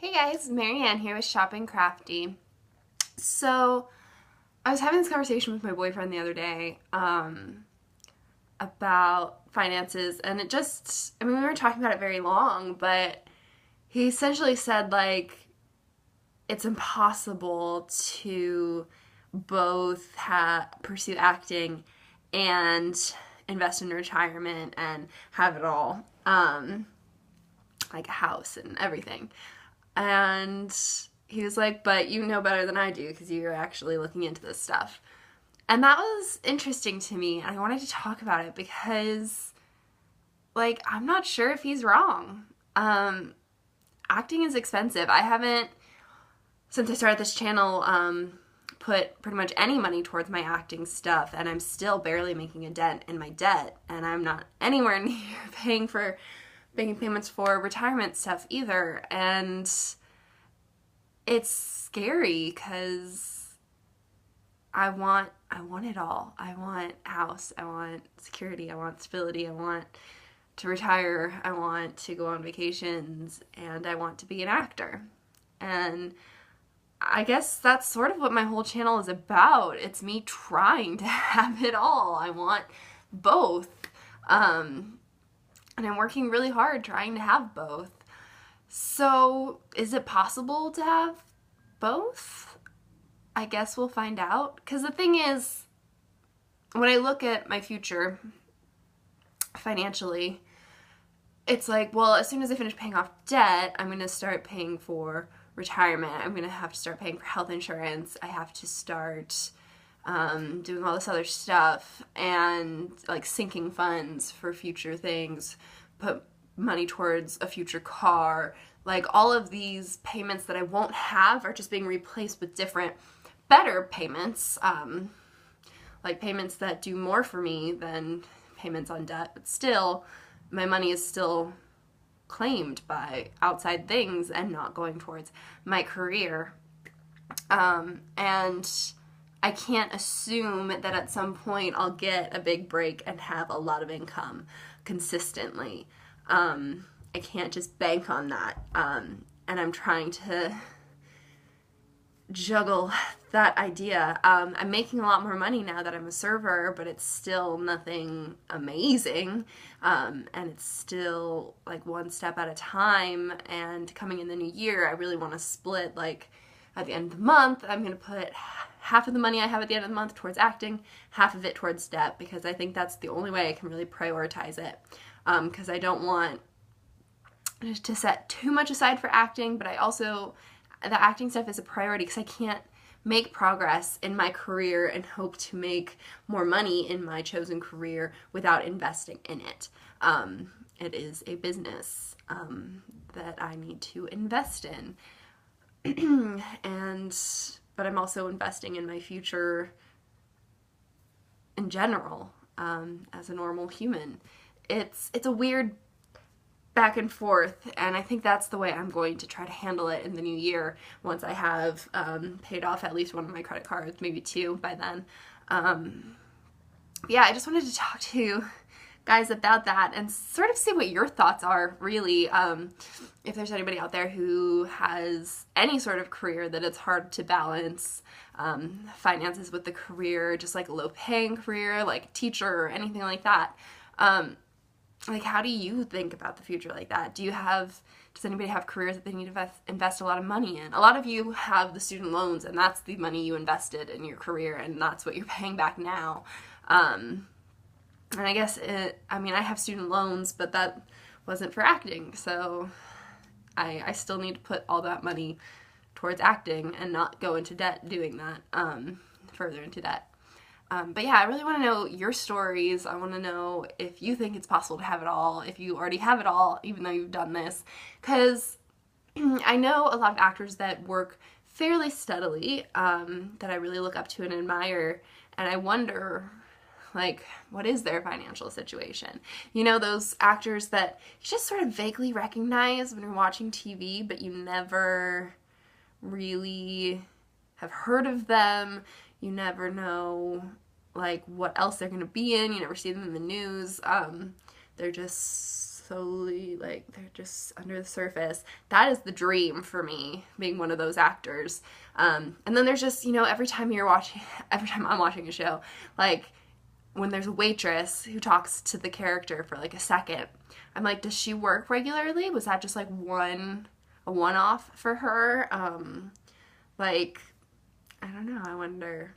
Hey guys, Marianne here with Shopping Crafty. So, I was having this conversation with my boyfriend the other day about finances, and we weren't talking about it very long, but he essentially said, like, it's impossible to both pursue acting and invest in retirement and have it all, like a house and everything. And he was like, but you know better than I do because you're actually looking into this stuff. And that was interesting to me, and I wanted to talk about it because, like, I'm not sure if he's wrong. Acting is expensive. I haven't, since I started this channel, put pretty much any money towards my acting stuff, and I'm still barely making a dent in my debt, and I'm not anywhere near making payments for retirement stuff either. And it's scary because I want it all. I want a house, I want security, I want stability, I want to retire, I want to go on vacations, and I want to be an actor. And I guess that's sort of what my whole channel is about. It's me trying to have it all. I want both. And I'm working really hard trying to have both. So, is it possible to have both? I guess we'll find out. Because the thing is, when I look at my future financially, it's like, well, as soon as I finish paying off debt, I'm going to start paying for retirement. I'm going to have to start paying for health insurance. I have to start doing all this other stuff and like sinking funds for future things, put money towards a future car. Like, all of these payments that I won't have are just being replaced with different, better payments, like payments that do more for me than payments on debt, but still, my money is still claimed by outside things and not going towards my career. And I can't assume that at some point I'll get a big break and have a lot of income consistently. I can't just bank on that. And I'm trying to juggle that idea. I'm making a lot more money now that I'm a server, but it's still nothing amazing. And it's still like one step at a time. And coming in the new year, I really want to split, like, at the end of the month, I'm going to put half of the money I have at the end of the month towards acting, half of it towards debt, because I think that's the only way I can really prioritize it. Because I don't want to set too much aside for acting, but the acting stuff is a priority because I can't make progress in my career and hope to make more money in my chosen career without investing in it. It is a business that I need to invest in. But I'm also investing in my future in general, as a normal human. It's a weird back and forth, and I think that's the way I'm going to try to handle it in the new year once I have paid off at least one of my credit cards, maybe two by then. Yeah, I just wanted to talk to you guys about that and sort of see what your thoughts are, really. If there's anybody out there who has any sort of career that it's hard to balance finances with the career, just like a low-paying career, like a teacher or anything like that. Like, how do you think about the future like that? Does anybody have careers that they need to invest a lot of money in? A lot of you have the student loans, and that's the money you invested in your career, and that's what you're paying back now. And I guess I have student loans, but that wasn't for acting, so I still need to put all that money towards acting and not go into debt doing that, further into debt. But yeah, I really want to know your stories. I want to know if you think it's possible to have it all, if you already have it all, even though you've done this. Because I know a lot of actors that work fairly steadily, that I really look up to and admire, and I wonder, like, what is their financial situation? You know, those actors that you just sort of vaguely recognize when you're watching TV, but you never really have heard of them. You never know, like, what else they're going to be in. You never see them in the news. They're just slowly, like, they're just under the surface. That is the dream for me, being one of those actors. And then there's just, you know, every time I'm watching a show, like, when there's a waitress who talks to the character for like a second, I'm like, does she work regularly? Was that just like a one-off for her? Like, I don't know. I wonder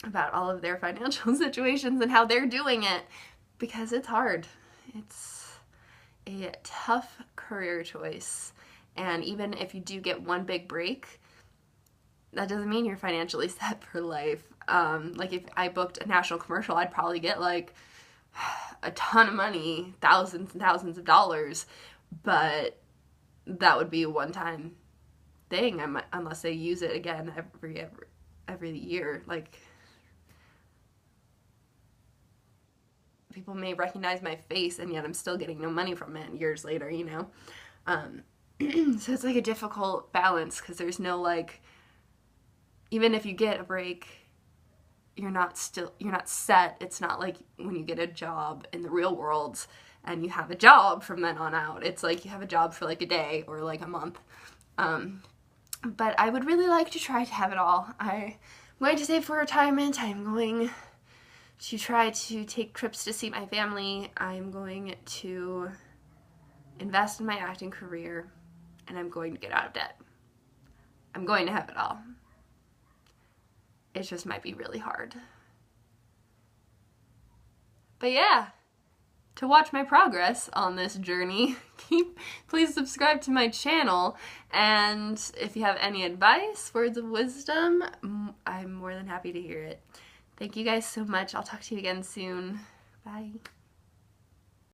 about all of their financial situations and how they're doing it, because it's hard. It's a tough career choice. And even if you do get one big break, that doesn't mean you're financially set for life. Like, if I booked a national commercial, I'd probably get like a ton of money, thousands and thousands of dollars, but that would be a one-time thing, unless they use it again every year. Like, people may recognize my face, and yet I'm still getting no money from it years later, you know? So it's like a difficult balance, because there's no, like, even if you get a break, you're not set. It's not like when you get a job in the real world and you have a job from then on out. It's like you have a job for like a day or like a month. But I would really like to try to have it all. I'm going to save for retirement. I'm going to try to take trips to see my family. I'm going to invest in my acting career, and I'm going to get out of debt. I'm going to have it all. It just might be really hard. But yeah, to watch my progress on this journey, please subscribe to my channel. And if you have any advice, words of wisdom, I'm more than happy to hear it. Thank you guys so much. I'll talk to you again soon. Bye.